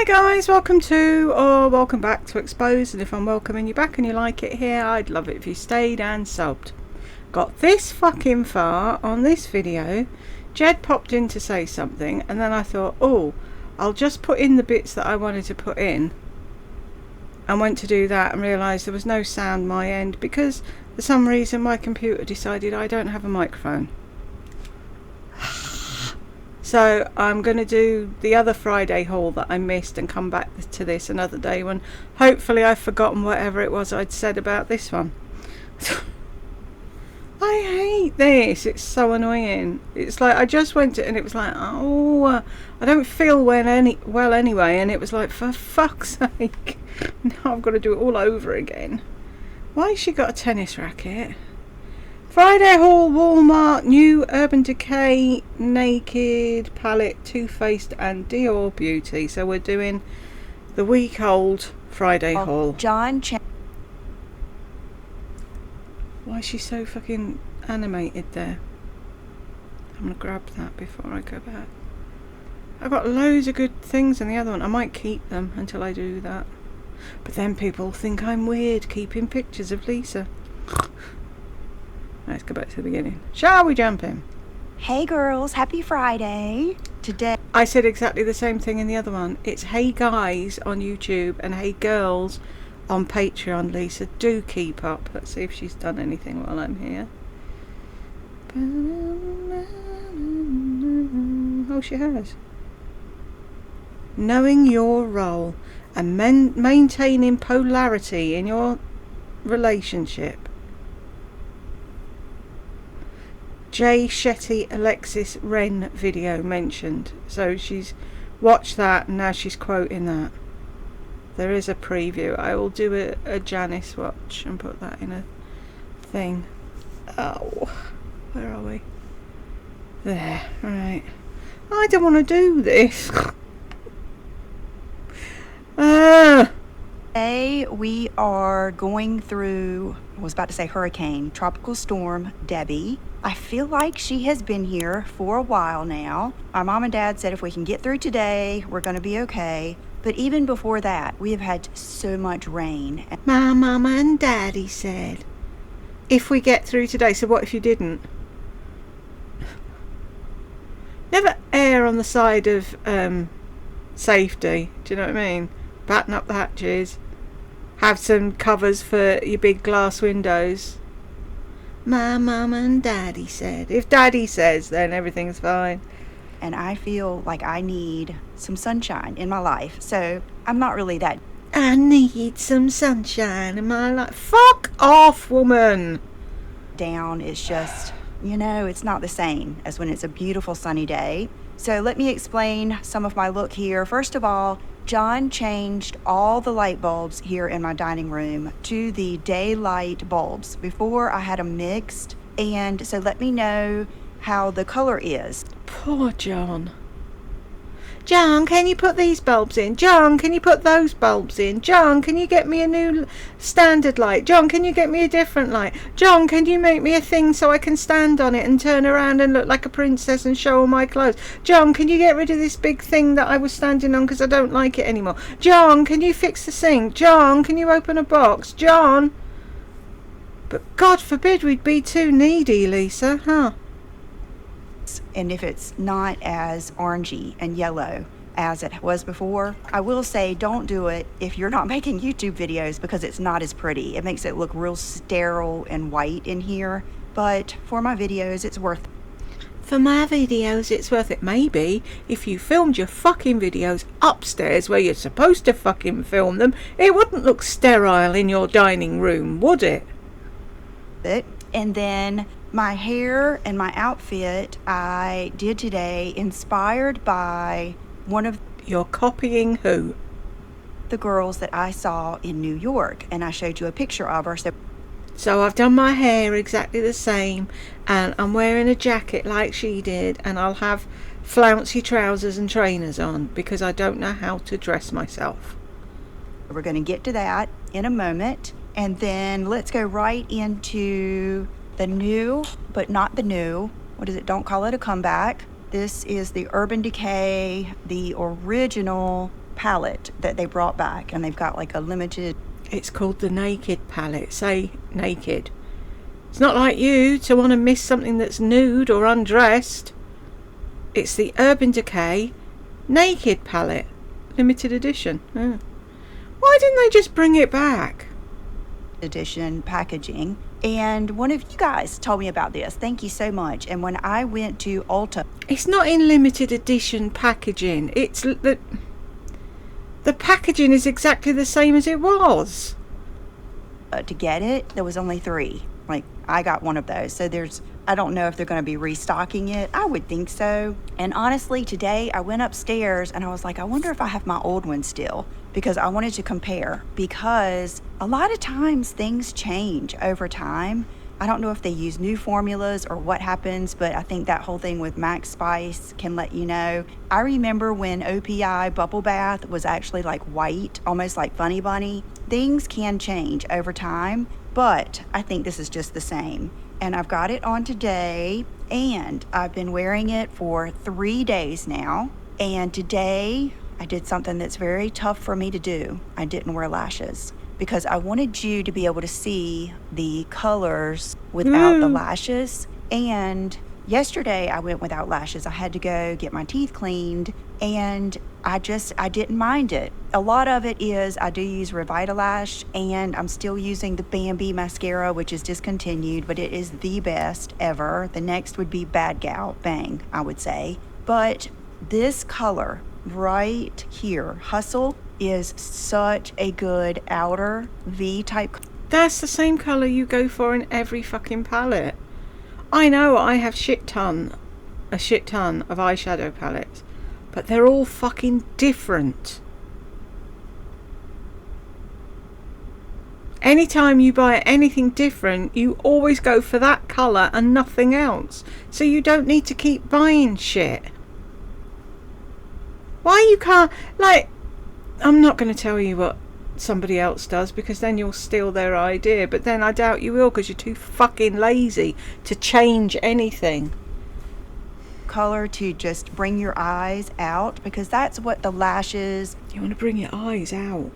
Hi guys, welcome to or welcome back to Exposed, and if I'm welcoming you back and you like it here, I'd love it if you stayed and subbed. Got this fucking far on this video, Jed popped in to say something and then I thought, oh, I'll just put in the bits that I wanted to put in, and went to do that and realised there was no sound my end because for some reason my computer decided I don't have a microphone. So I'm going to do the other Friday haul that I missed and come back to this another day when hopefully I've forgotten whatever it was I'd said about this one. I hate this. It's so annoying. It's like I just went to and it was like, oh, I don't feel well anyway, and it was like, for fuck's sake, now I've got to do it all over again. Why has she got a tennis racket? Friday haul, Walmart, new Urban Decay Naked palette, Too Faced and Dior Beauty. So we're doing the week-old Friday haul. Why is she so fucking animated there? I'm going to grab that before I go back. I've got loads of good things in the other one. I might keep them until I do that. But then people think I'm weird keeping pictures of Lisa. Let's go back to the beginning. Shall we jump in? Hey girls, happy Friday. Today I said exactly the same thing in the other one. It's hey guys on YouTube and hey girls on Patreon. Lisa, do keep up. Let's see if she's done anything while I'm here. Oh, she has. Knowing your role and maintaining polarity in your relationship. Jay Shetty Alexis Wren video mentioned. So she's watched that and now she's quoting that. There is a preview. I will do a Janice watch and put that in a thing. Oh, where are we? There, right. I don't want to do this. Today we are going through, I was about to say hurricane, tropical storm Debbie. I feel like she has been here for a while now. My mom and dad said if we can get through today, we're going to be okay. But even before that, we have had so much rain. My mama and daddy said, if we get through today. So what if you didn't? Never err on the side of safety. Do you know what I mean? Batten up the hatches. Have some covers for your big glass windows. My mama and daddy said. If daddy says, then everything's fine. And I feel like I need some sunshine in my life. So I'm not really that. I need some sunshine in my life. Fuck off, woman. Down. It's just, it's not the same as when it's a beautiful sunny day. So let me explain some of my look here. First of all, John changed all the light bulbs here in my dining room to the daylight bulbs. Before I had them mixed, and so let me know how the color is. Poor John. John, can you put these bulbs in? John, can you put those bulbs in? John, can you get me a new standard light? John, can you get me a different light? John, can you make me a thing so I can stand on it and turn around and look like a princess and show all my clothes? John, can you get rid of this big thing that I was standing on because I don't like it anymore? John, can you fix the sink? John, can you open a box? John. But God forbid we'd be too needy, Lisa, huh? And if it's not as orangey and yellow as it was before, I will say don't do it if you're not making YouTube videos because it's not as pretty. It makes it look real sterile and white in here. But for my videos, it's worth it. For my videos, it's worth it. Maybe if you filmed your fucking videos upstairs where you're supposed to fucking film them, it wouldn't look sterile in your dining room, would it? And then my hair and my outfit I did today inspired by one of... You're copying who? The girls that I saw in New York, and I showed you a picture of her. So I've done my hair exactly the same, and I'm wearing a jacket like she did, and I'll have flouncy trousers and trainers on because I don't know how to dress myself. We're going to get to that in a moment, and then let's go right into the new, but not the new. What is it? Don't call it a comeback. This is the Urban Decay, the original palette that they brought back, and they've got like a limited. It's called the Naked palette. Say naked. It's not like you to want to miss something that's nude or undressed. It's the Urban Decay Naked palette. Limited edition. Oh. Why didn't they just bring it back? Edition packaging. And one of you guys told me about this. Thank you so much. And when I went to Ulta, It's not in limited edition packaging. It's the packaging is exactly the same as it was. to get it, there was only 3. Like, I got one of those. So I don't know if they're going to be restocking it. I would think so. And honestly, today I went upstairs and I was like, I wonder if I have my old one still, because I wanted to compare, because a lot of times things change over time. I don't know if they use new formulas or what happens, but I think that whole thing with Max Spice can let you know. I remember when OPI Bubble Bath was actually like white, almost like Funny Bunny. Things can change over time, but I think this is just the same. And I've got it on today, and I've been wearing it for 3 days now. And today I did something that's very tough for me to do. I didn't wear lashes, because I wanted you to be able to see the colors without the lashes. And yesterday I went without lashes. I had to go get my teeth cleaned, and I didn't mind it. A lot of it is I do use Revitalash, and I'm still using the Bambi mascara, which is discontinued, but it is the best ever. The next would be Bad Gal Bang, I would say. But this color right here, Hustle, is such a good outer V type. That's the same colour you go for in every fucking palette. I know I have a shit ton of eyeshadow palettes, but they're all fucking different. Anytime you buy anything different, you always go for that colour and nothing else. So you don't need to keep buying shit. Why you can't, like, I'm not going to tell you what somebody else does, because then you'll steal their idea, but then I doubt you will, because you're too fucking lazy to change anything. Color to just bring your eyes out, because that's what the lashes, You want to bring your eyes out.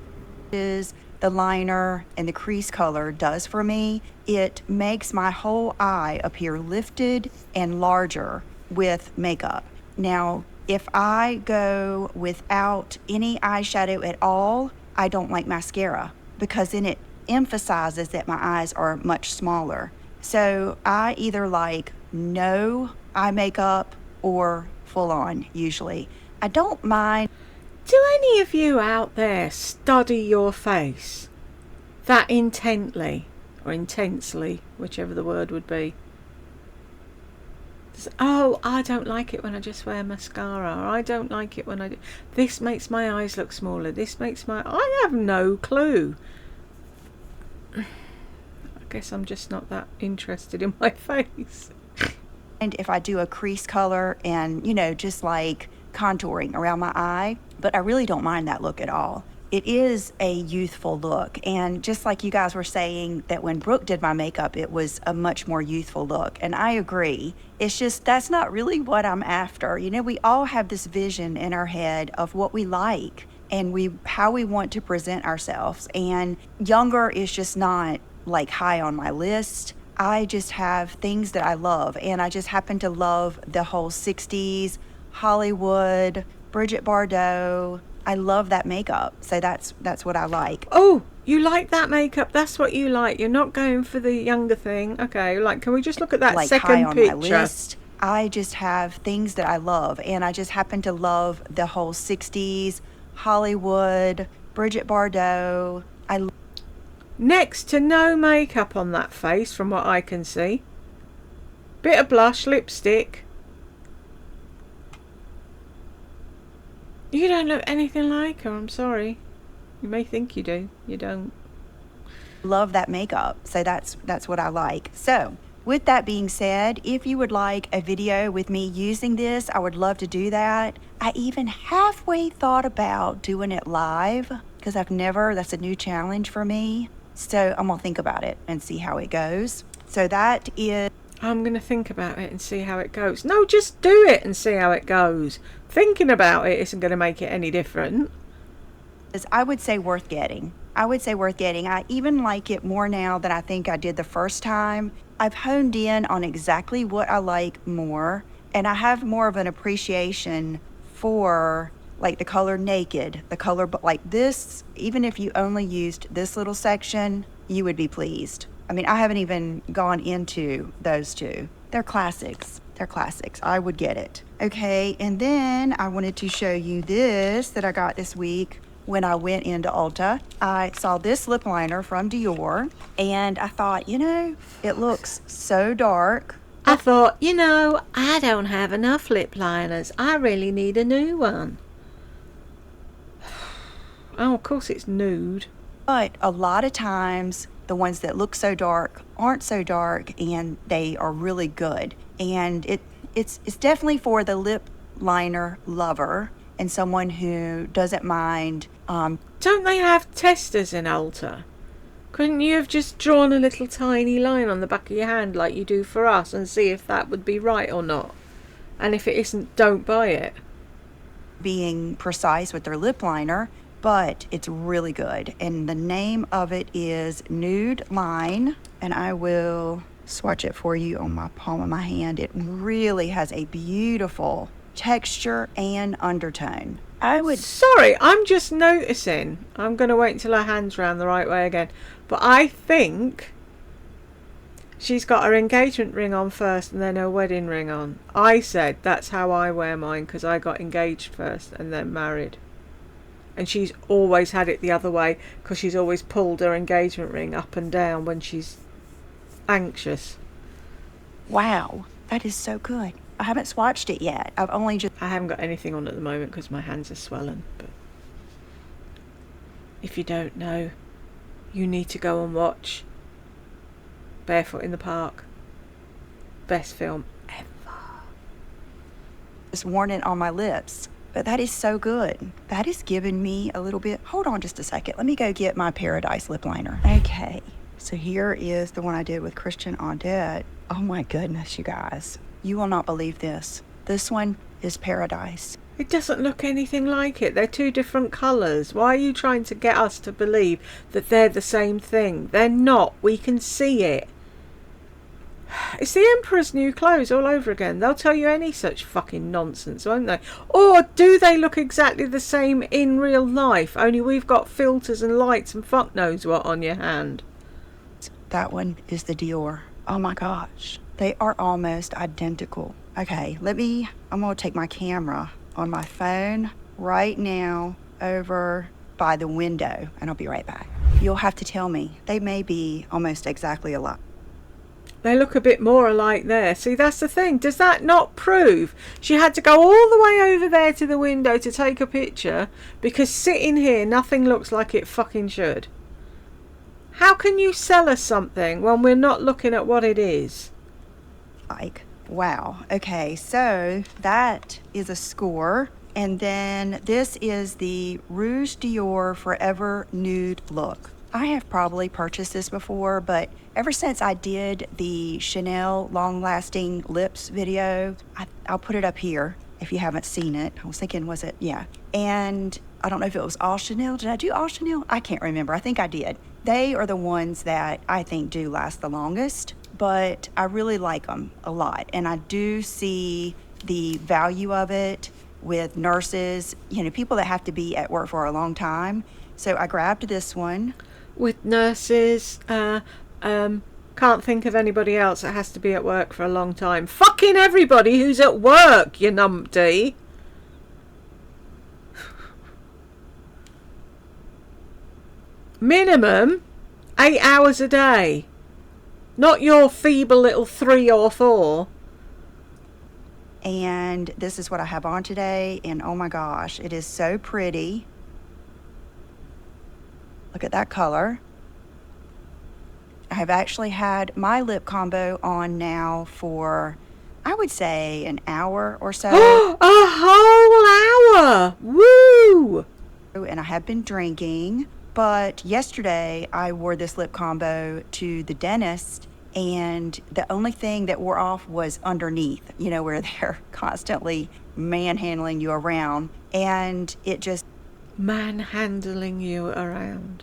the liner, and the crease color does for me. It makes my whole eye appear lifted and larger with makeup. Now, if I go without any eyeshadow at all, I don't like mascara, because then it emphasizes that my eyes are much smaller. So I either like no eye makeup or full on, usually. I don't mind. Do any of you out there study your face that intently, or intensely, whichever the word would be? Oh, I don't like it when I just wear mascara, or I don't like it when I do. This makes my eyes look smaller. This makes I have no clue. I guess I'm just not that interested in my face. And if I do a crease color and, just like contouring around my eye, but I really don't mind that look at all. It is a youthful look. And just like you guys were saying that when Brooke did my makeup, it was a much more youthful look. And I agree. It's just, that's not really what I'm after. We all have this vision in our head of what we like and how we want to present ourselves. And younger is just not like high on my list. I just have things that I love. And I just happen to love the whole 60s, Hollywood, Bridget Bardot. I love that makeup, so that's what I like. Oh, you like that makeup? That's what you like. You're not going for the younger thing. Okay, like, can we just look at that like second high on picture? My list. I just have things that I love, and I just happen to love the whole 60s, Hollywood, Bridget Bardot. Next to no makeup on that face, from what I can see. Bit of blush, lipstick. You don't look anything like her, I'm sorry. You may think you do. You don't. Love that makeup, so that's what I like. So, with that being said, if you would like a video with me using this, I would love to do that. I even halfway thought about doing it live, because that's a new challenge for me. So I'm gonna think about it and see how it goes. So that is... I'm going to think about it and see how it goes. No, just do it and see how it goes. Thinking about it isn't going to make it any different. I would say worth getting. I would say worth getting. I even like it more now than I think I did the first time. I've honed in on exactly what I like more, and I have more of an appreciation for like the color naked, the color, but like this, even if you only used this little section, you would be pleased. I mean, I haven't even gone into those two. They're classics. They're classics. I would get it. Okay, and then I wanted to show you this that I got this week when I went into Ulta. I saw this lip liner from DIOR, and I thought, you know, it looks so dark. I thought, you know, I don't have enough lip liners. I really need a new one. Oh, of course it's nude. But a lot of times, the ones that look so dark aren't so dark, and they are really good. And it's definitely for the lip liner lover and someone who doesn't mind. Don't they have testers in Ulta? Couldn't you have just drawn a little tiny line on the back of your hand like you do for us and see if that would be right or not? And if it isn't, don't buy it. Being precise with their lip liner, but it's really good. And the name of it is Nude Line, and I will swatch it for you on my palm of my hand. It really has a beautiful texture and undertone. Sorry, I'm just noticing. I'm going to wait until her hand's round the right way again. But I think she's got her engagement ring on first and then her wedding ring on. I said that's how I wear mine because I got engaged first and then married. And she's always had it the other way because she's always pulled her engagement ring up and down when she's anxious. Wow, that is so good. I haven't swatched it yet. I haven't got anything on at the moment because my hands are swollen. But if you don't know, you need to go and watch Barefoot in the Park. Best film ever. Just worn it on my lips. But that is so good. That is giving me a little bit. Hold on just a second. Let me go get my Paradise lip liner. Okay, so here is the one I did with Christian Audet. Oh my goodness, you guys. You will not believe this. This one is Paradise. It doesn't look anything like it. They're two different colours. Why are you trying to get us to believe that they're the same thing? They're not. We can see it. It's the Emperor's New Clothes all over again. They'll tell you any such fucking nonsense, won't they? Or do they look exactly the same in real life? Only we've got filters and lights and fuck knows what on your hand. That one is the DIOR. Oh my gosh. They are almost identical. Okay, I'm gonna take my camera on my phone right now over by the window, and I'll be right back. You'll have to tell me. They may be almost exactly alike. They look a bit more alike there. See, that's the thing. Does that not prove she had to go all the way over there to the window to take a picture because sitting here nothing looks like it fucking should? How can you sell us something when we're not looking at what it is? Wow. Okay, so that is a score. And then this is the Rouge DIOR Forever Nude Look. I have probably purchased this before, but ever since I did the Chanel Long Lasting Lips video, I'll put it up here if you haven't seen it. I was thinking, was it? Yeah. And I don't know if it was all Chanel. Did I do all Chanel? I can't remember. I think I did. They are the ones that I think do last the longest, but I really like them a lot. And I do see the value of it with nurses, people that have to be at work for a long time. So I grabbed this one. With nurses, can't think of anybody else that has to be at work for a long time. Fucking everybody who's at work, you numpty. Minimum 8 hours a day. Not your feeble little 3 or 4. And this is what I have on today. And oh my gosh, it is so pretty. Look at that color. I have actually had my lip combo on now for, I would say, an hour or so. A whole hour! Woo! And I have been drinking. But yesterday I wore this lip combo to the dentist, and the only thing that wore off was underneath, where they're constantly manhandling you around. And it just manhandling you around.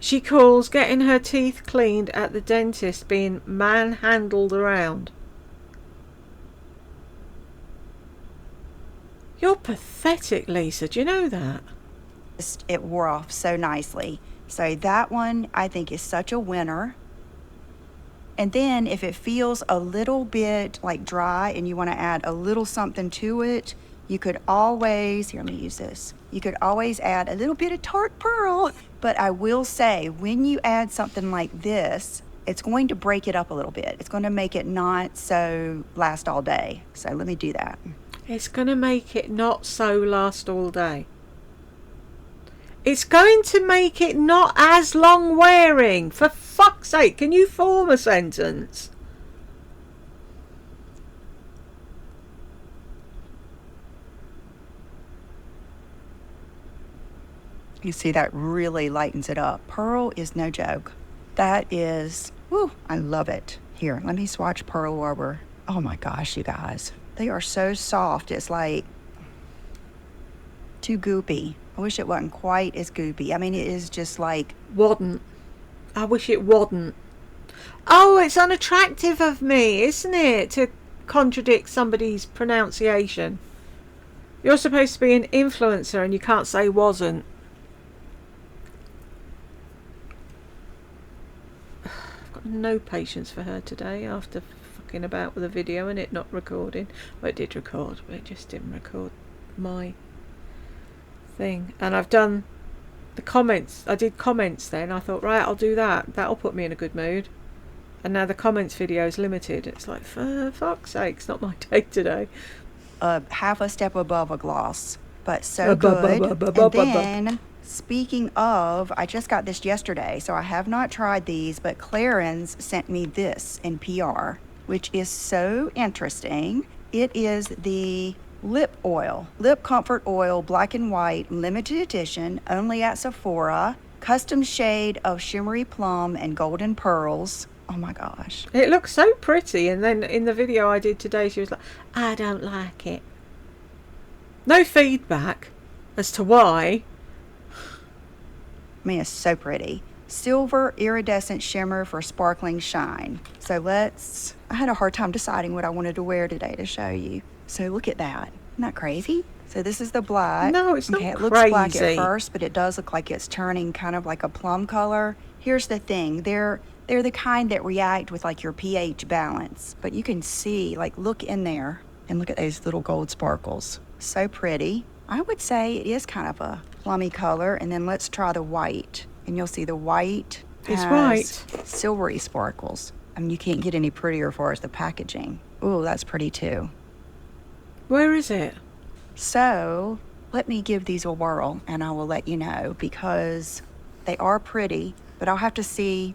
She calls getting her teeth cleaned at the dentist being manhandled around. You're pathetic, Lisa. Do you know that? It wore off so nicely. So that one I think is such a winner. And then if it feels a little bit like dry and you want to add a little something to it, you could always, here, let me use this. You could always add a little bit of tart pearl. But I will say, when you add something like this, it's going to break it up a little bit. It's going to make it not so last all day. So let me do that. It's going to make it not so last all day. It's going to make it not as long wearing. For fuck's sake, can you form a sentence? You see, that really lightens it up. Pearl is no joke. That is, whoo, I love it. Here, let me swatch Pearl Arbor. Oh my gosh, you guys. They are so soft. It's like too goopy. I wish it wasn't quite as goopy. I mean, it is just like... Wasn't. I wish it wasn't. Oh, it's unattractive of me, isn't it, to contradict somebody's pronunciation. You're supposed to be an influencer and you can't say wasn't. I've got no patience for her today after fucking about with a video and it not recording. Well, it did record, but it just didn't record my thing. And I've done the comments. I did comments then. I thought, right, I'll do that. That'll put me in a good mood. And now the comments video is limited. It's like, for fuck's sake, it's not my day today. Half a step above a gloss, but so good. And then, speaking of, I just got this yesterday, so I have not tried these, but Clarins sent me this in PR, which is so interesting. It is the lip oil, lip comfort oil, black and white, limited edition, only at Sephora, custom shade of shimmery plum and golden pearls. Oh my gosh. It looks so pretty. And then in the video I did today, she was like, I don't like it. No feedback as to why. I mean, it's so pretty. Silver iridescent shimmer for sparkling shine. So I had a hard time deciding what I wanted to wear today to show you. So look at that. Isn't that crazy? So this is the black. No, it's not okay, it crazy. looks black at first, but it does look like it's turning kind of like a plum color. Here's the thing. They're the kind that react with like your pH balance. But you can see, like, look in there and look at those little gold sparkles. So pretty. I would say it is kind of a plummy color. And then let's try the white. And you'll see the white It's has white. silvery sparkles. I mean, you can't get any prettier as far as the packaging. Ooh, that's pretty too. Where is it? So let me give these a whirl and I will let you know, because they are pretty, but I'll have to see,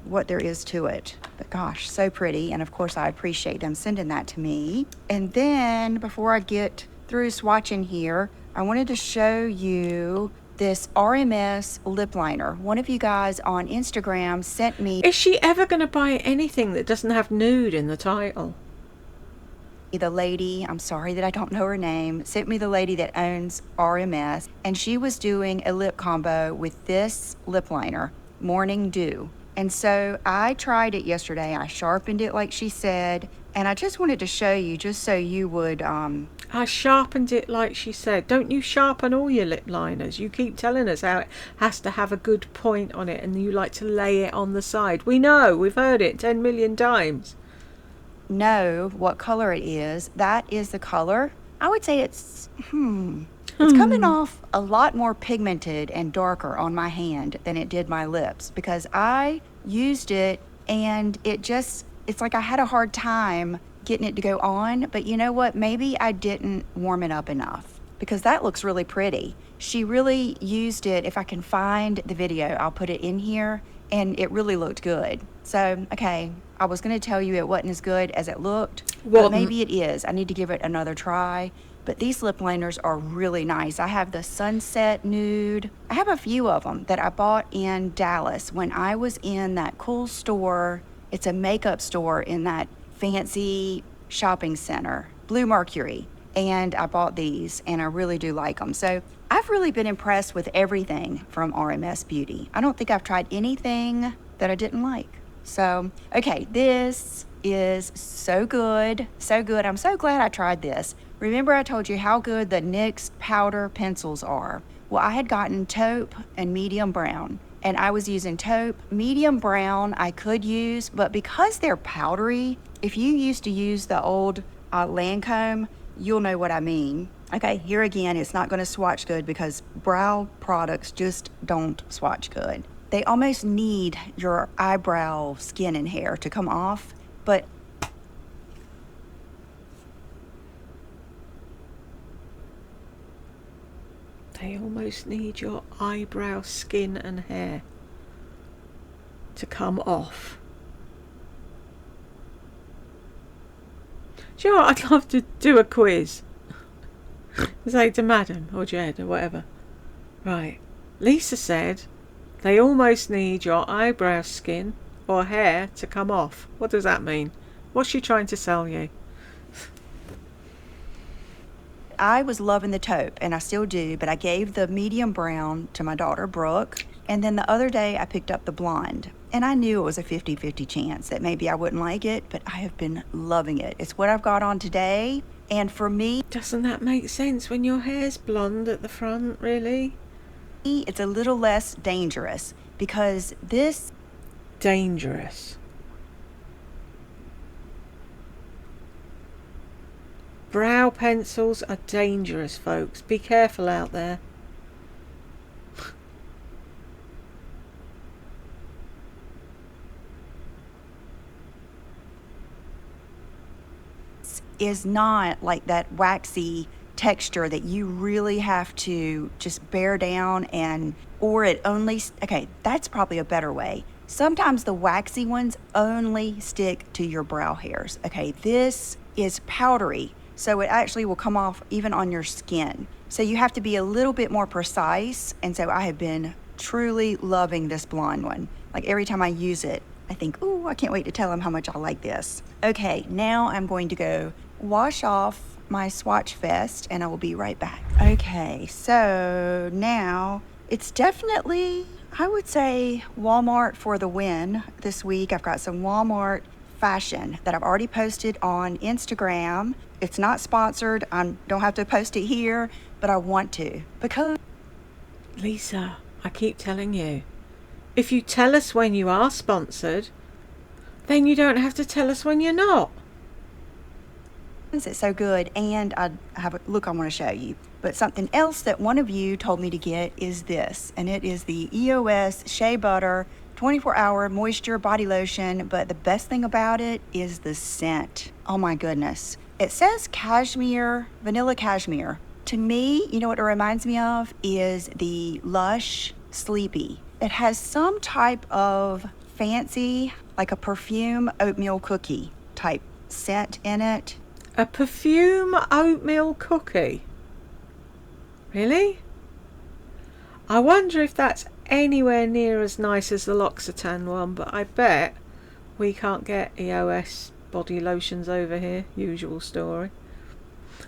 what there is to it. But gosh, so pretty. And of course, I appreciate them sending that to me. And then before I get through swatching here, I wanted to show you this RMS lip liner. One of you guys on Instagram sent me. Is she ever going to buy anything that doesn't have nude in the title? The lady, I'm sorry that I don't know her name, sent me the lady that owns RMS, and she was doing a lip combo with this lip liner, Morning Dew. And so I tried it yesterday. I sharpened it like she said, and I just wanted to show you, just so you would... I sharpened it like she said. Don't you sharpen all your lip liners? You keep telling us how it has to have a good point on it, and you like to lay it on the side. We know, we've heard it 10 million times. Know what color it is. That is the color. I would say it's coming off a lot more pigmented and darker on my hand than it did my lips, because I used it and it's like I had a hard time getting it to go on. But you know what, maybe I didn't warm it up enough, because that looks really pretty. She really used it. If I can find the video, I'll put it in here, and it really looked good. So, okay, I was going to tell you it wasn't as good as it looked, but maybe it is. I need to give it another try. But these lip liners are really nice. I have the Sunset Nude. I have a few of them that I bought in Dallas when I was in that cool store. It's a makeup store in that fancy shopping center. Blue Mercury. And I bought these, and I really do like them. So I've really been impressed with everything from RMS Beauty. I don't think I've tried anything that I didn't like. So, okay, this is so good, so good. I'm so glad I tried this. Remember I told you how good the NYX powder pencils are? Well, I had gotten taupe and medium brown, and I was using taupe. Medium brown I could use, but because they're powdery, if you used to use the old Lancome, you'll know what I mean. Okay, here again, it's not going to swatch good because brow products just don't swatch good. They almost need your eyebrow skin and hair to come off, but they almost need your eyebrow skin and hair to come off. Do you know what? I'd love to do a quiz. Say to Madam or Jed or whatever. Right. Lisa said they almost need your eyebrow skin or hair to come off. What does that mean? What's she trying to sell you? I was loving the taupe, and I still do, but I gave the medium brown to my daughter, Brooke. And then the other day I picked up the blonde. And I knew it was a 50-50 chance that maybe I wouldn't like it, but I have been loving it. It's what I've got on today. And for me... Doesn't that make sense when your hair's blonde at the front, really? It's a little less dangerous because this... Dangerous. Brow pencils are dangerous, folks. Be careful out there. is not like that waxy texture that you really have to just bear down or it only, okay, that's probably a better way. Sometimes the waxy ones only stick to your brow hairs. Okay, this is powdery, so it actually will come off even on your skin. So you have to be a little bit more precise, and so I have been truly loving this blonde one. Like every time I use it, I think, ooh, I can't wait to tell him how much I like this. Okay, now I'm going to go wash off my Swatch Fest and I will be right back. Okay, so now it's definitely, I would say, Walmart for the win this week. I've got some Walmart fashion that I've already posted on Instagram. It's not sponsored. I don't have to post it here, but I want to because... Lisa, I keep telling you, if you tell us when you are sponsored, then you don't have to tell us when you're not. It's so good, and I have a look I want to show you. But something else that one of you told me to get is this, and it is the EOS Shea Butter 24-hour moisture body lotion. But the best thing about it is the scent. Oh my goodness. It says cashmere, vanilla cashmere. To me, you know what it reminds me of is the Lush Sleepy. It has some type of fancy, like a perfume oatmeal cookie type scent in it. A perfume oatmeal cookie? Really? I wonder if that's anywhere near as nice as the L'Occitane one, but I bet we can't get EOS body lotions over here. Usual story.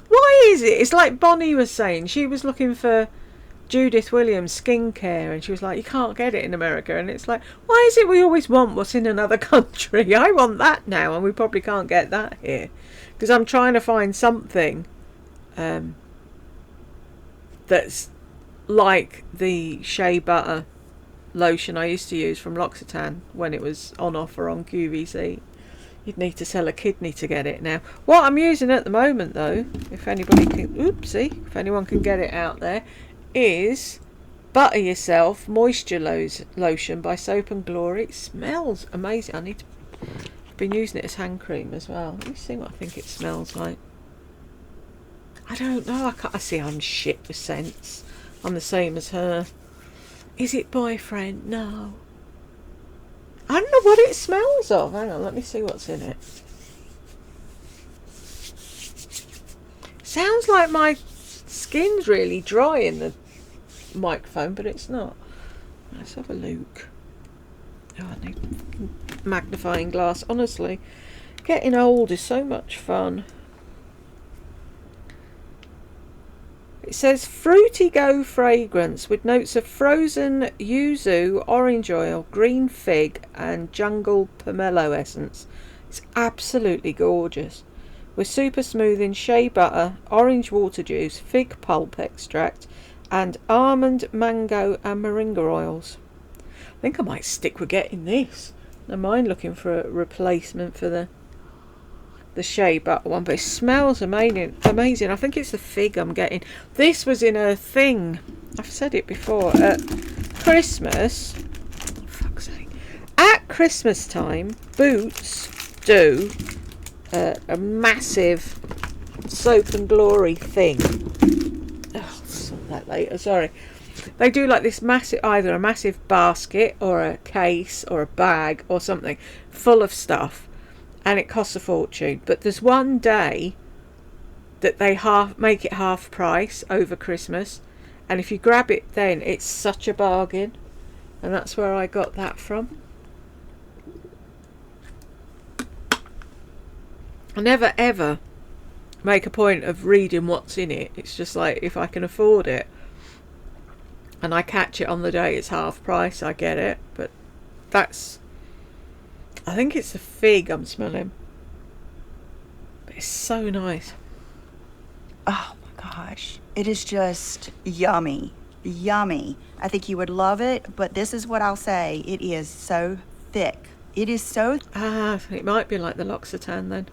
Why is it? It's like Bonnie was saying. She was looking for Judith Williams skincare and she was like, you can't get it in America. And it's like, why is it we always want what's in another country? I want that now, and we probably can't get that here. Because I'm trying to find something that's like the shea butter lotion I used to use from L'Occitane when it was on offer on QVC. You'd need to sell a kidney to get it now. What I'm using at the moment, though, if anybody can, if anyone can get it out there, is Butter Yourself Moisture Lotion by Soap and Glory. It smells amazing. I've been using it as hand cream as well. Let me see what I think it smells like. I don't know. I see I'm shit with scents. I'm the same as her. Is it boyfriend? No. I don't know what it smells of. Hang on, let me see what's in it. Sounds like my skin's really dry in the microphone, but it's not. Let's have a look. Oh, I need a magnifying glass. Honestly, getting old is so much fun. It says fruity go fragrance with notes of frozen yuzu, orange oil, green fig and jungle pomelo essence. It's absolutely gorgeous. With super smoothing shea butter, orange water juice, fig pulp extract and almond, mango and moringa oils. I think I might stick with getting this. I don't mind looking for a replacement for the shea butter one, but it smells amazing. I think it's the fig I'm getting. This was in a thing, I've said it before, at Christmas. Fuck's sake. At Christmas time, Boots do a massive soap and glory thing. Oh, I'll sort that later, sorry. They do like this massive, either a massive basket or a case or a bag or something full of stuff. And it costs a fortune. But there's one day that they make it half price over Christmas. And if you grab it then, it's such a bargain. And that's where I got that from. I never ever make a point of reading what's in it. It's just like, if I can afford it and I catch it on the day it's half price, I get it. But that's... I think it's the fig I'm smelling. But it's so nice. Oh my gosh. It is just yummy. Yummy. I think you would love it, but this is what I'll say. It is so thick. It is so it might be like the L'Occitane then.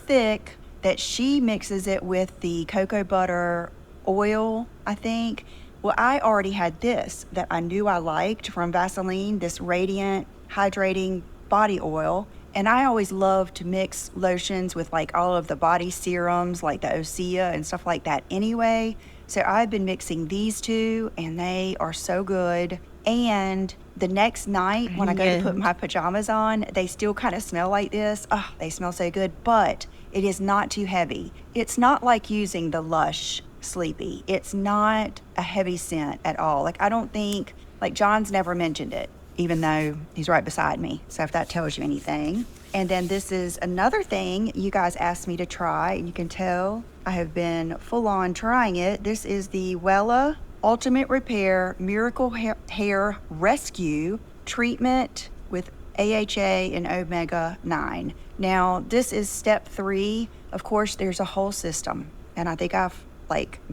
thick that she mixes it with the cocoa butter oil, I think. Well, I already had this that I knew I liked from Vaseline, this radiant, hydrating body oil, and I always love to mix lotions with like all of the body serums like the Osea and stuff like that anyway. So I've been mixing these two and they are so good. And the next night when I go to put my pajamas on, they still kind of smell like this. Oh, they smell so good, but it is not too heavy. It's not like using the Lush Sleepy. It's not a heavy scent at all. Like, I don't think, like, John's never mentioned it, even though he's right beside me. So if that tells you anything. And then this is another thing you guys asked me to try, and you can tell I have been full on trying it. This is the Wella Ultimate Repair Miracle Hair Rescue Treatment with AHA and Omega 9. Now, this is step 3. Of course, there's a whole system, and I think I've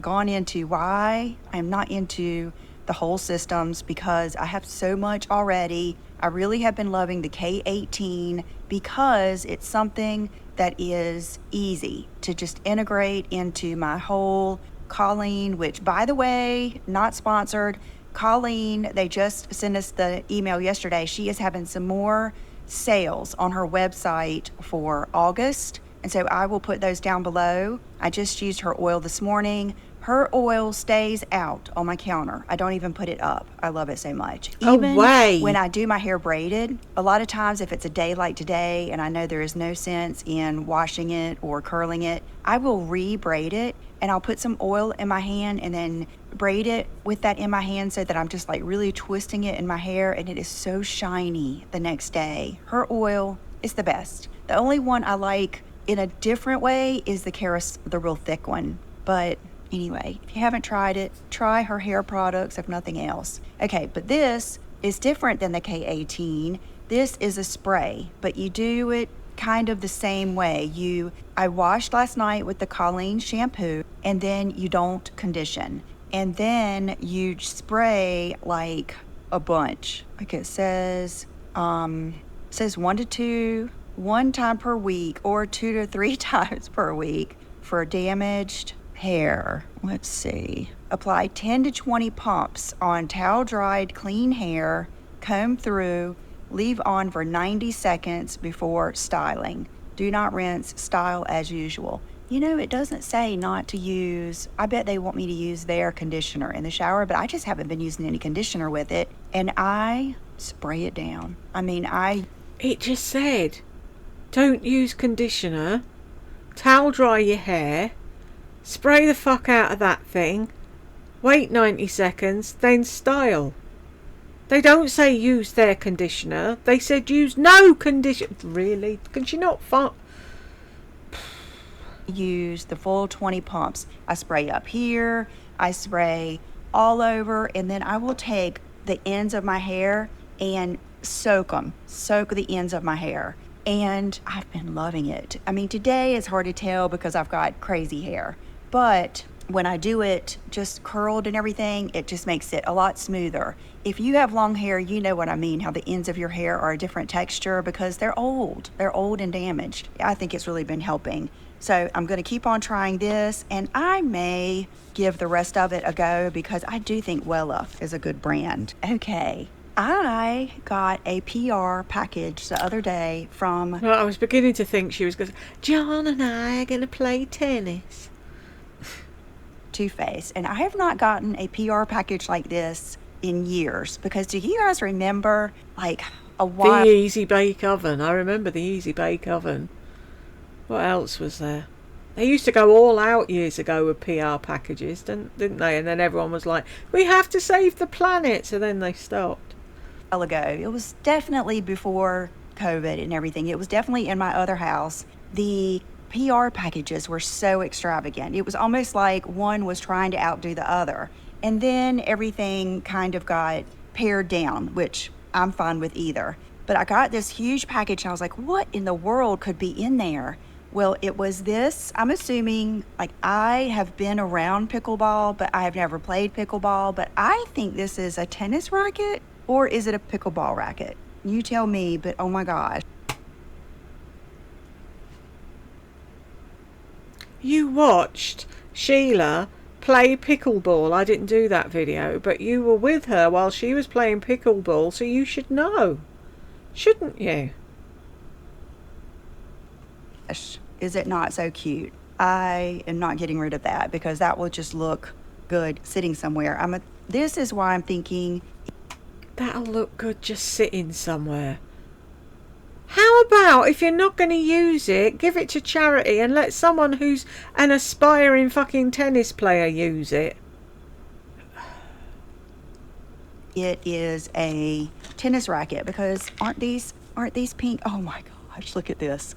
gone into why I'm not into the whole systems, because I have so much already. I really have been loving the K18 because it's something that is easy to just integrate into my whole Colleen, which, by the way, not sponsored. Colleen, they just sent us the email yesterday. She is having some more sales on her website for August. And so I will put those down below. I just used her oil this morning. Her oil stays out on my counter. I don't even put it up. I love it so much. Even when I do my hair braided, a lot of times if it's a day like today and I know there is no sense in washing it or curling it, I will re-braid it and I'll put some oil in my hand and then braid it with that in my hand so that I'm just like really twisting it in my hair, and it is so shiny the next day. Her oil is the best. The only one I like in a different way is the real thick one. But anyway, if you haven't tried it, try her hair products if nothing else. Okay, but this is different than the K18. This is a spray, but you do it kind of the same way. I washed last night with the Colleen shampoo, and then you don't condition. And then you spray like a bunch. Like it says 1 to 2, 1 time per week, or 2 to 3 times per week for damaged hair. Let's see. Apply 10 to 20 pumps on towel-dried clean hair, comb through, leave on for 90 seconds before styling. Do not rinse, style as usual. You know, it doesn't say not to use, I bet they want me to use their conditioner in the shower, but I just haven't been using any conditioner with it, and I spray it down. It just said, don't use conditioner, towel dry your hair, spray the fuck out of that thing, wait 90 seconds, then style. They don't say use their conditioner. They said use no conditioner. Really? Can she not use the full 20 pumps. I spray up here, I spray all over, and then I will take the ends of my hair and soak the ends of my hair. And I've been loving it. I mean, today it's hard to tell because I've got crazy hair, but when I do it just curled and everything, it just makes it a lot smoother. If you have long hair, you know what I mean, how the ends of your hair are a different texture because they're old and damaged. I think it's really been helping. So I'm going to keep on trying this, and I may give the rest of it a go because I do think Wella is a good brand. Okay. I got a PR package the other day from... Well, I was beginning to think she was going to say, John and I are going to play tennis. Too Faced. And I have not gotten a PR package like this in years because do you guys remember like a while... The Easy Bake Oven. I remember the Easy Bake Oven. What else was there? They used to go all out years ago with PR packages, didn't they? And then everyone was like, we have to save the planet. So then they stopped. Ago. It was definitely before COVID and everything. It was definitely in my other house. The PR packages were so extravagant. It was almost like one was trying to outdo the other. And then everything kind of got pared down, which I'm fine with either. But I got this huge package and I was like, what in the world could be in there? Well, it was this. I'm assuming, like, I have been around pickleball, but I have never played pickleball. But I think this is a tennis racket, or is it a pickleball racket? You tell me, but oh my gosh. You watched Sheila play pickleball. I didn't do that video, but you were with her while she was playing pickleball, so you should know. Shouldn't you? Is it not so cute? I am not getting rid of that because that will just look good sitting somewhere. This is why I'm thinking... That'll look good just sitting somewhere. How about if you're not going to use it, give it to charity and let someone who's an aspiring fucking tennis player use it? It is a tennis racket because aren't these pink? Oh my gosh, look at this.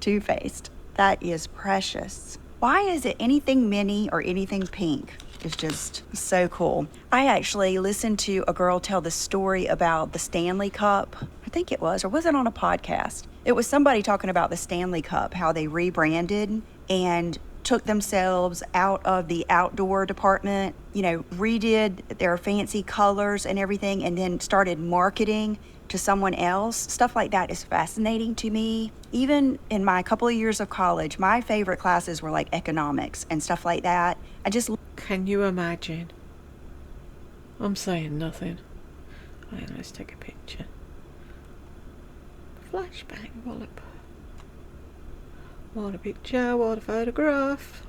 Too Faced. That is precious. Why is it anything mini or anything pink? It's just so cool. I actually listened to a girl tell the story about the Stanley Cup. I think it was, or was it on a podcast? It was somebody talking about the Stanley Cup, how they rebranded and took themselves out of the outdoor department, redid their fancy colors and everything, and then started marketing to someone else. Stuff like that is fascinating to me. Even in my couple of years of college, my favorite classes were like economics and stuff like that. Can you imagine? I'm saying nothing. Right, let's take a picture. Flashbang, wallop. What a picture, what a photograph.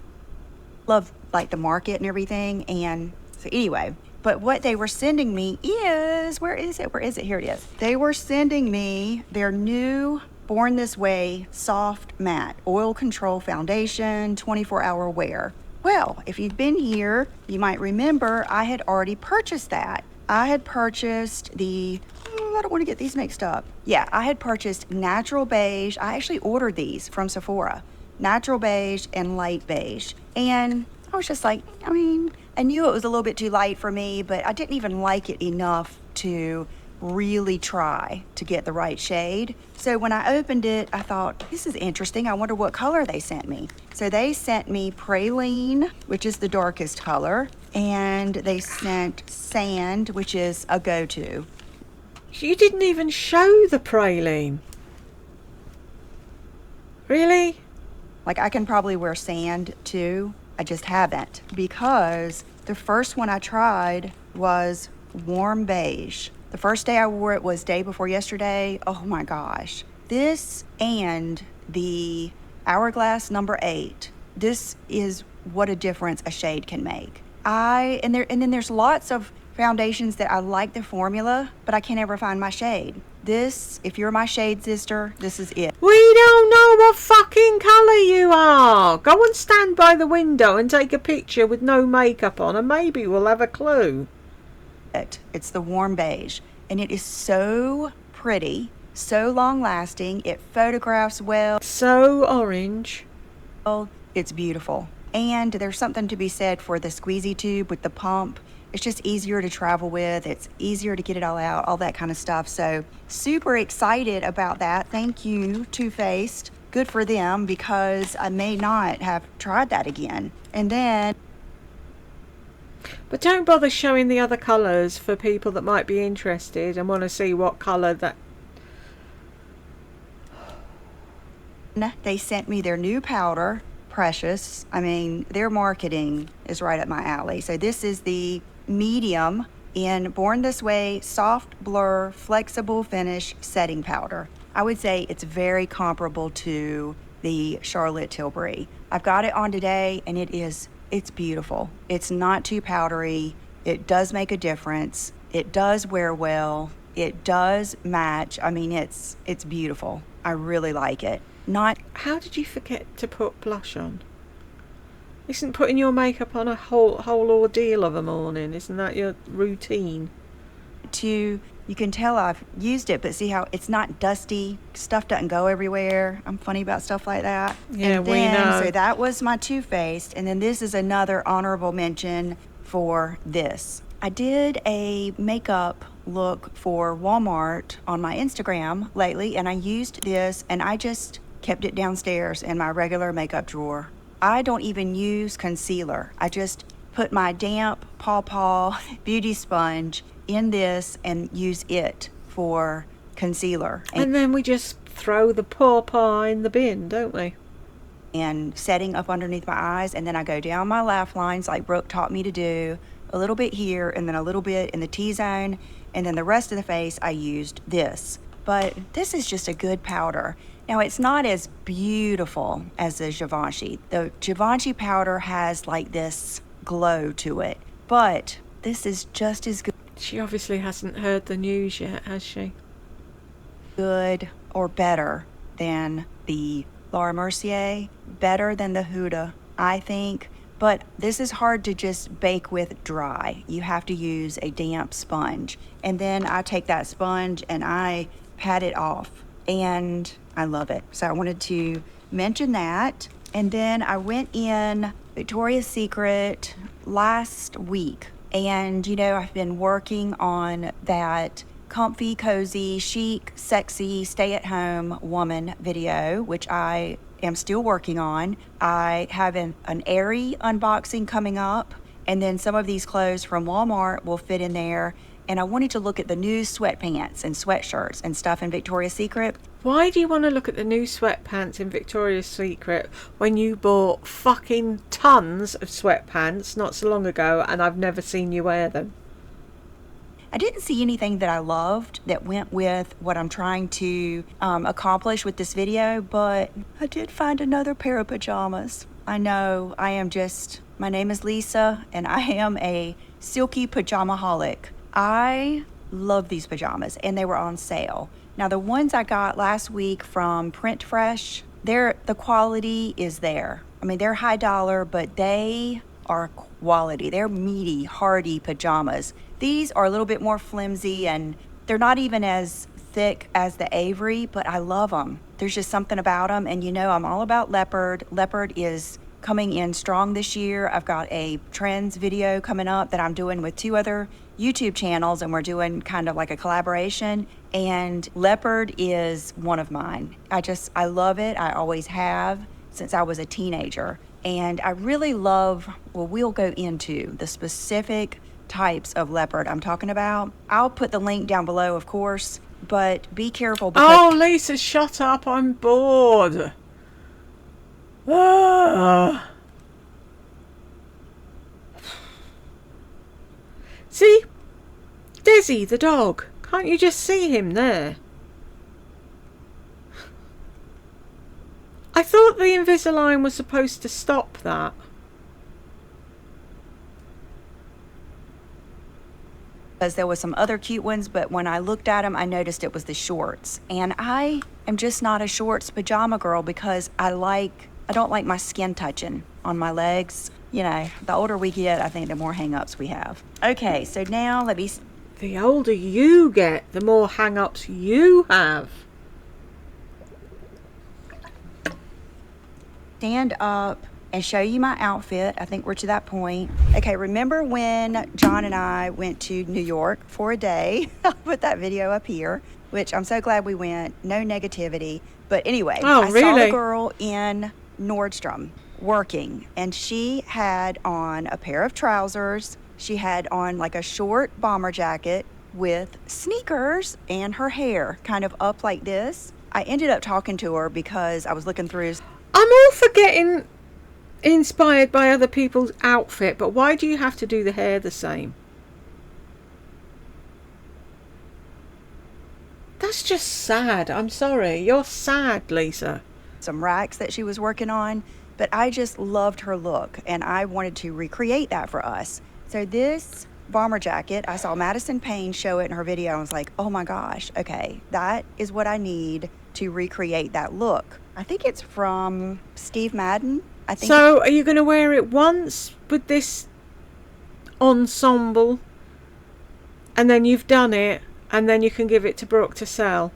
Love like the market and everything. And so anyway, but what they were sending me is, where is it? Here it is. They were sending me their new Born This Way Soft Matte Oil Control Foundation 24-hour wear. Well, if you've been here, you might remember I had already purchased that. I had purchased I don't want to get these mixed up. Yeah, I had purchased Natural Beige. I actually ordered these from Sephora. Natural Beige and Light Beige. And I was just like, I knew it was a little bit too light for me, but I didn't even like it enough to really try to get the right shade. So when I opened it, I thought, this is interesting. I wonder what color they sent me. So they sent me Praline, which is the darkest color, and they sent Sand, which is a go-to. You didn't even show the praline. Really? Like, I can probably wear Sand too. I just haven't, because the first one I tried was Warm Beige. The first day I wore it was day before yesterday. Oh my gosh. This and the Hourglass number 8. This is what a difference a shade can make. And then there's lots of foundations that I like the formula, but I can't ever find my shade. This, if you're my shade sister, this is it. We don't know what fucking colour you are. Go and stand by the window and take a picture with no makeup on and maybe we'll have a clue. It's the Warm Beige, and it is so pretty, so long lasting. It photographs well. So orange. It's beautiful. And there's something to be said for the squeezy tube with the pump. It's just easier to travel with. It's easier to get it all out, all that kind of stuff. So super excited about that. Thank you, Too Faced. Good for them, because I may not have tried that again. And then... But don't bother showing the other colours for people that might be interested and want to see what colour that... They sent me their new powder, Precious. I mean, their marketing is right up my alley. So this is the medium in Born This Way Soft Blur Flexible Finish Setting Powder. I would say it's very comparable to the Charlotte Tilbury. I've got it on today, and it's beautiful. It's not too powdery. It does make a difference. It does wear well. It does match. I mean, it's beautiful. I really like it. How did you forget to put blush on? Isn't putting your makeup on a whole ordeal of a morning? Isn't that your routine? You can tell I've used it, but see how it's not dusty. Stuff doesn't go everywhere. I'm funny about stuff like that. Yeah, we know. So that was my Too Faced, and then this is another honorable mention for this. I did a makeup look for Walmart on my Instagram lately, and I used this, and I just kept it downstairs in my regular makeup drawer. I don't even use concealer. I just put my damp Paw Paw beauty sponge in this and use it for concealer. And then we just throw the paw paw in the bin, don't we? And setting up underneath my eyes, and then I go down my laugh lines like Brooke taught me to do, a little bit here and then a little bit in the T-zone, and then the rest of the face I used this. But this is just a good powder. Now, it's not as beautiful as the Givenchy. The Givenchy powder has like this glow to it, but this is just as good. She obviously hasn't heard the news yet, has she? Good or better than the Laura Mercier, better than the Huda, I think. But this is hard to just bake with dry. You have to use a damp sponge. And then I take that sponge and I pat it off, and I love it. So I wanted to mention that. And then I went in Victoria's Secret last week, and I've been working on that comfy, cozy, chic, sexy, stay-at-home woman video, which I am still working on. I have an Aerie unboxing coming up, and then some of these clothes from Walmart will fit in there. And I wanted to look at the new sweatpants and sweatshirts and stuff in Victoria's Secret. Why do you want to look at the new sweatpants in Victoria's Secret when you bought fucking tons of sweatpants not so long ago and I've never seen you wear them? I didn't see anything that I loved that went with what I'm trying to accomplish with this video, but I did find another pair of pajamas. I know, my name is Lisa, and I am a silky pajamaholic. I love these pajamas, and they were on sale. Now, the ones I got last week from Print Fresh, the quality is there. I mean, they're high dollar, but they are quality. They're meaty, hardy pajamas. These are a little bit more flimsy, and they're not even as thick as the Avery, but I love them. There's just something about them, and I'm all about leopard. Leopard is coming in strong this year. I've got a trends video coming up that I'm doing with 2 other YouTube channels, and we're doing kind of like a collaboration, and leopard is one of mine. I love it. I always have since I was a teenager, and I really love, we'll go into the specific types of leopard I'm talking about. I'll put the link down below, of course, but be careful because... Oh, Lisa, shut up. I'm bored. Ah. See? Desi, the dog. Can't you just see him there? I thought the Invisalign was supposed to stop that. Because there was some other cute ones, but when I looked at them, I noticed it was the shorts. And I am just not a shorts pajama girl because I don't like my skin touching on my legs. The older we get, I think the more hang-ups we have. Okay, so now let me... The older you get, the more hang-ups you have. Stand up and show you my outfit. I think we're to that point. Okay, remember when John and I went to New York for a day? I'll put that video up here, which I'm so glad we went. No negativity. But anyway, I saw the girl in Nordstrom working, and she had on a pair of trousers. She had on like a short bomber jacket with sneakers, and her hair kind of up like this. I ended up talking to her because I was looking through. I'm all for getting inspired by other people's outfit, but why do you have to do the hair the same? That's just sad. I'm sorry. You're sad, Lisa. Some racks that she was working on, but I just loved her look, and I wanted to recreate that for us. So this bomber jacket, I saw Madison Payne show it in her video. I was like, oh my gosh, okay, that is what I need to recreate that look. I think it's from Steve Madden. I think. So are you going to wear it once with this ensemble, and then you've done it, and then you can give it to Brooke to sell?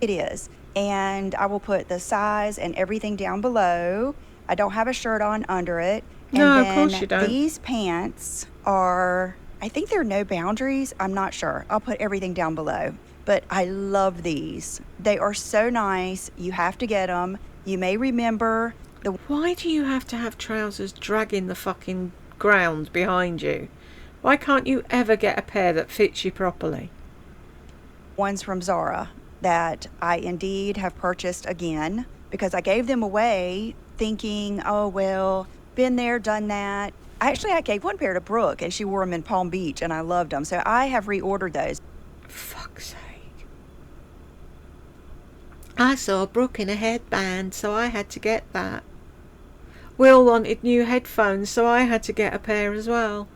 It is. And I will put the size and everything down below. I don't have a shirt on under it. And no, then of course you don't. These pants are, I think they're no boundaries. I'm not sure. I'll put everything down below. But I love these. They are so nice. You have to get them. You may remember the... Why do you have to have trousers dragging the fucking ground behind you? Why can't you ever get a pair that fits you properly? Ones from Zara that I indeed have purchased again because I gave them away thinking, oh, well, been there, done that. Actually, I gave one pair to Brooke and she wore them in Palm Beach and I loved them. So I have reordered those. Fuck's sake. I saw Brooke in a headband, so I had to get that. Will wanted new headphones, so I had to get a pair as well.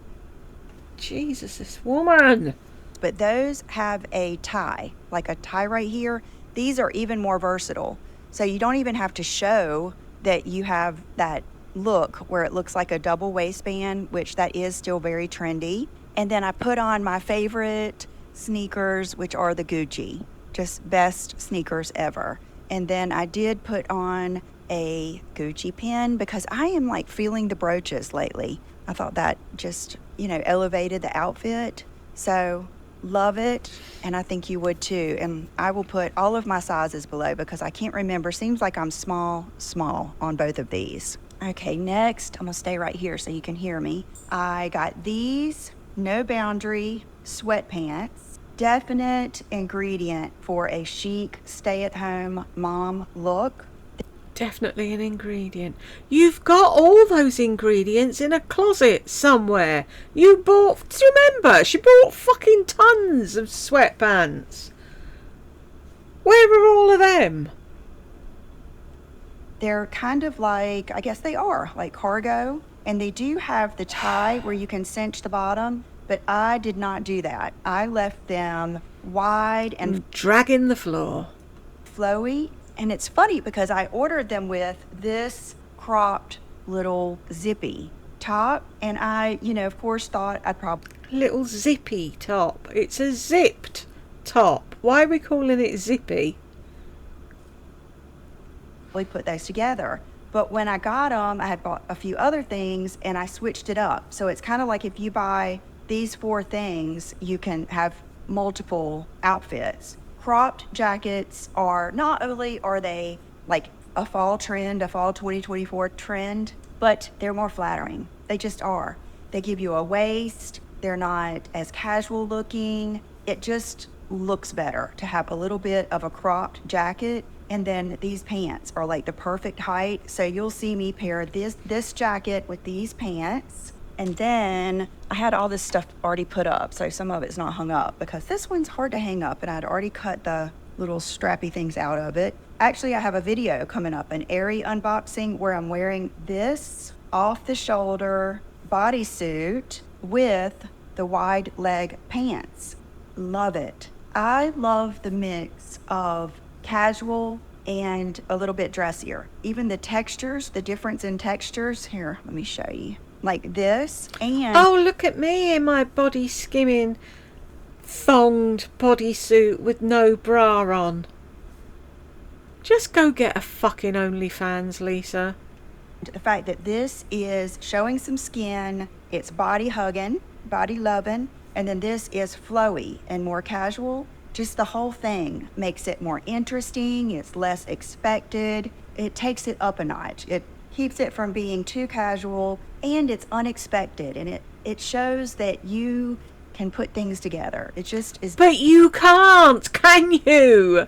Jesus, this woman. But those have a tie, like a tie right here. These are even more versatile. So you don't even have to show that you have that look where it looks like a double waistband, which that is still very trendy. And then I put on my favorite sneakers, which are the Gucci. Just best sneakers ever. And then I did put on a Gucci pin because I am like feeling the brooches lately. I thought that just, elevated the outfit. So love it. And I think you would too. And I will put all of my sizes below because I can't remember. Seems like I'm small on both of these. Okay, next, I'm gonna stay right here so you can hear me. I got these no boundary sweatpants. Definite ingredient for a chic stay-at-home mom look. Definitely an ingredient. You've got all those ingredients in a closet somewhere. Do you remember? She bought fucking tons of sweatpants. Where are all of them? They're kind of like, I guess they are, like cargo. And they do have the tie where you can cinch the bottom. But I did not do that. I left them wide and dragging the floor. Flowy. And it's funny because I ordered them with this cropped little zippy top. And I, of course thought I'd probably... Little zippy top. It's a zipped top. Why are we calling it zippy? We put those together. But when I got them, I had bought a few other things and I switched it up. So it's kind of like if you buy these 4 things, you can have multiple outfits. Cropped jackets are not only are they like a fall trend, a fall 2024 trend, but they're more flattering. They just are. They give you a waist. They're not as casual looking. It just looks better to have a little bit of a cropped jacket. And then these pants are like the perfect height. So you'll see me pair this jacket with these pants. And then I had all this stuff already put up, so some of it's not hung up because this one's hard to hang up and I'd already cut the little strappy things out of it. Actually, I have a video coming up, an Aerie unboxing where I'm wearing this off-the-shoulder bodysuit with the wide leg pants. Love it. I love the mix of casual and a little bit dressier. Even the textures, the difference in textures. Here, let me show you. Like this, and... Oh, look at me in my body skimming thonged bodysuit with no bra on. Just go get a fucking OnlyFans, Lisa. The fact that this is showing some skin, it's body hugging, body loving, and then this is flowy and more casual. Just the whole thing makes it more interesting. It's less expected. It takes it up a notch. It keeps it from being too casual, and it's unexpected, and it shows that you can put things together. It just is. But you can't, can you?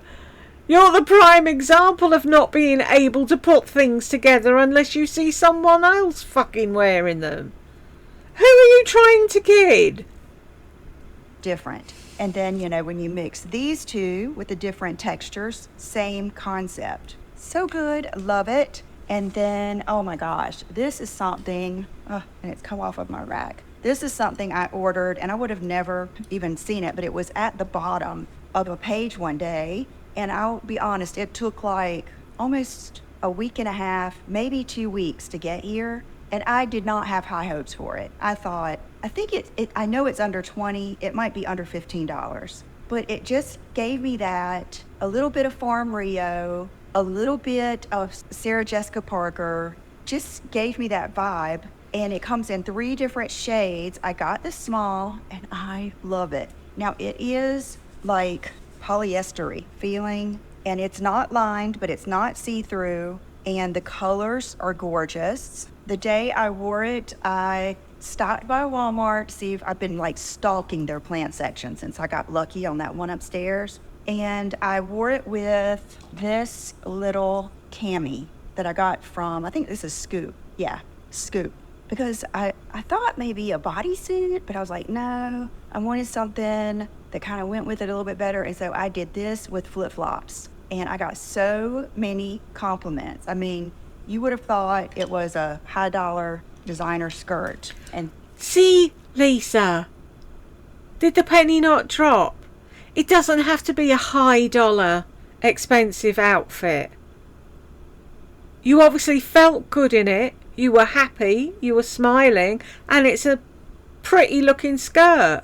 You're the prime example of not being able to put things together unless you see someone else fucking wearing them. Who are you trying to kid? Different. And then, when you mix these two with the different textures, same concept. So good. Love it. And then, oh my gosh, this is something, and it's come off of my rack. This is something I ordered, and I would have never even seen it, but it was at the bottom of a page one day. And I'll be honest, it took like almost a week and a half, maybe 2 weeks to get here. And I did not have high hopes for it. I think I know it's under 20, it might be under $15, but it just gave me that, a little bit of Farm Rio, a little bit of Sarah Jessica Parker, just gave me that vibe. And it comes in 3 different shades. I got the small and I love it. Now it is like polyester-y feeling, and it's not lined, but it's not see-through, and the colors are gorgeous. The day I wore it, I stopped by Walmart to see if I've been like stalking their plant section since I got lucky on that one upstairs. And I wore it with this little cami that I got from, I think this is Scoop. Yeah, Scoop. Because I thought maybe a bodysuit, but I was like, no, I wanted something that kind of went with it a little bit better. And so I did this with flip-flops. And I got so many compliments. I mean, you would have thought it was a high-dollar designer skirt. And see, Lisa, did the penny not drop? It doesn't have to be a high-dollar, expensive outfit. You obviously felt good in it. You were happy, you were smiling, and it's a pretty looking skirt.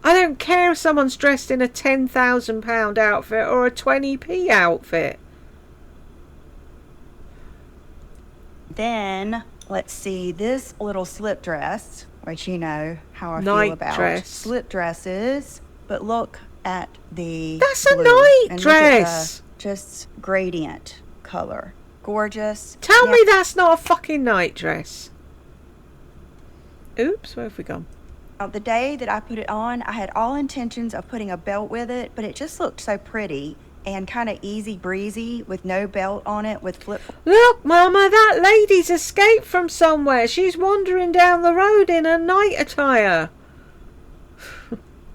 I don't care if someone's dressed in a £10,000 outfit or a 20p outfit. Then, let's see, this little slip dress, which you know how I Night feel about dress. slip dresses, but look at the That's blue, a night and look at dress. the just gradient color. Gorgeous. Tell Now, me that's not a fucking night dress. Oops, where have we gone? the day that I put it on, I had all intentions of putting a belt with it, but it just looked so pretty and kind of easy breezy with no belt on it with flip Look, Mama, that lady's escaped from somewhere. She's wandering down the road in a night attire.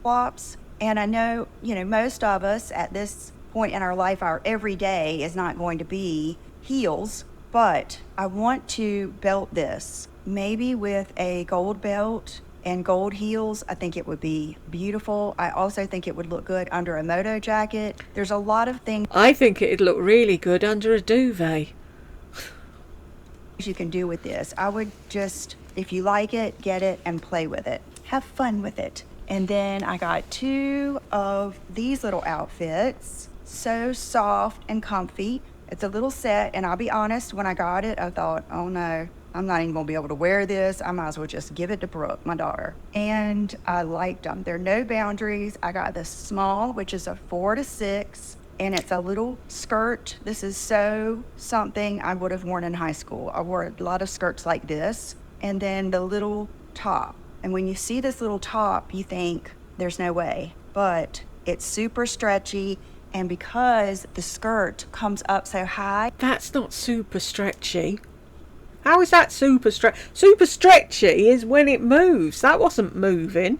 flops. And I know, most of us at this point in our life, our everyday is not going to be heels, but I want to belt this maybe with a gold belt and gold heels. I think it would be beautiful. I also think it would look good under a moto jacket. There's a lot of things I think it'd look really good under a duvet. you can do with this. I would just, if you like it, get it and play with it. Have fun with it. And then I got 2 of these little outfits. So soft and comfy. It's a little set, and I'll be honest, when I got it, I thought, oh no, I'm not even gonna be able to wear this. I might as well just give it to Brooke, my daughter. And I liked them. There are no boundaries. I got the small, which is a 4 to 6, and it's a little skirt. This is so something I would have worn in high school. I wore a lot of skirts like this. And then the little top. And when you see this little top, you think, there's no way. But it's super stretchy. And because the skirt comes up so high, That's not super stretchy. How is that super stretchy? Super stretchy is when it moves. That wasn't moving.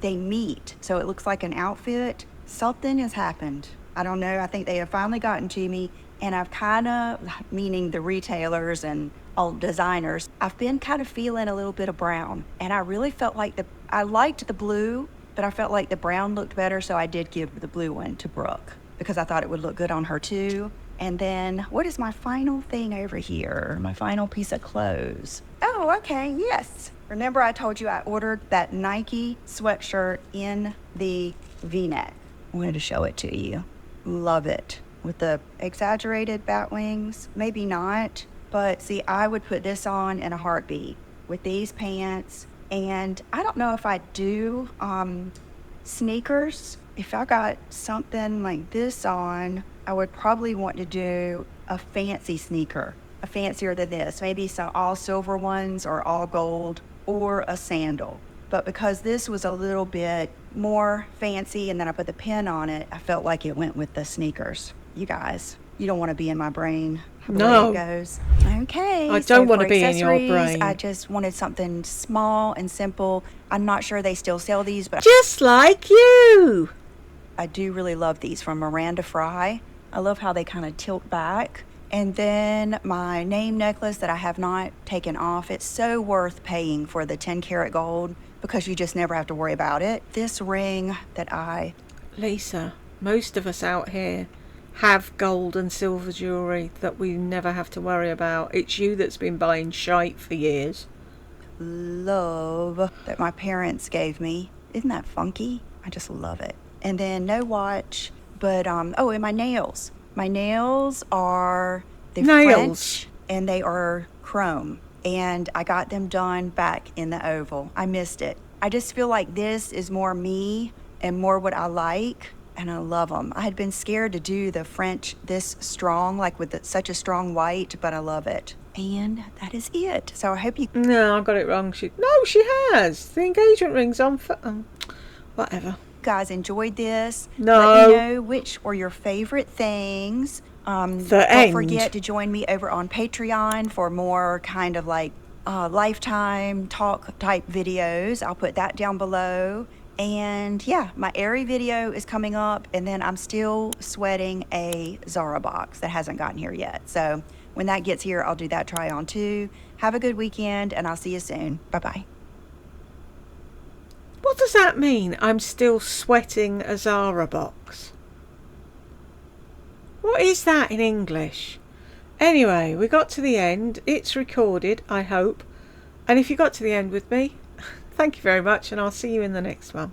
they meet. So it looks like an outfit. Something has happened. I don't know. I think they have finally gotten to me. And I've kind of, meaning the retailers and all designers, I've been kind of feeling a little bit of brown. And I really felt like I liked the blue, but I felt like the brown looked better, so I did give the blue one to Brooke because I thought it would look good on her too. And then, what is my final thing over here? My final piece of clothes. Oh, okay, yes. Remember I told you I ordered that Nike sweatshirt in the V-neck. I wanted to show it to you. Love it. with the exaggerated bat wings. Maybe not, but see, I would put this on in a heartbeat with these pants. And I don't know if I do sneakers. If I got something like this on, I would probably want to do a fancy sneaker, a fancier than this, maybe some all silver ones or all gold, or a sandal. But because this was a little bit more fancy and then I put the pin on it, I felt like it went with the sneakers. You guys, you don't want to be in my brain. The No. way it goes. Okay. I so don't want to for be in your accessories, brain. I just wanted something small and simple. I'm not sure they still sell these, but Just like you. I do really love these from Miranda Fry. I love how they kind of tilt back. And then my name necklace that I have not taken off. It's so worth paying for the 10 karat gold because you just never have to worry about it. This ring that Lisa, most of us out here have gold and silver jewellery that we never have to worry about. It's you that's been buying shite for years. love that my parents gave me. Isn't that funky? I just love it. And then no watch, but oh, and my nails. My nails are the French and they are chrome. And I got them done back in the oval. I missed it. I just feel like this is more me and more what I like. And I love them. I had been scared to do the French this strong, like with such a strong white, but I love it. And that is it. So I hope you... No, I got it wrong. She has. The engagement ring's on for... whatever. guys enjoyed this. No. Let me know which were your favorite things. Don't forget to join me over on Patreon for more kind of like lifetime talk type videos. I'll put that down below. And yeah, my Aerie video is coming up, and then I'm still sweating a Zara box that hasn't gotten here yet. So when that gets here, I'll do that try on too. Have a good weekend, and I'll see you soon. Bye-bye. What does that mean? I'm still sweating a Zara box. What is that in English? Anyway, we got to the end. It's recorded, I hope. And if you got to the end with me, thank you very much, and I'll see you in the next one.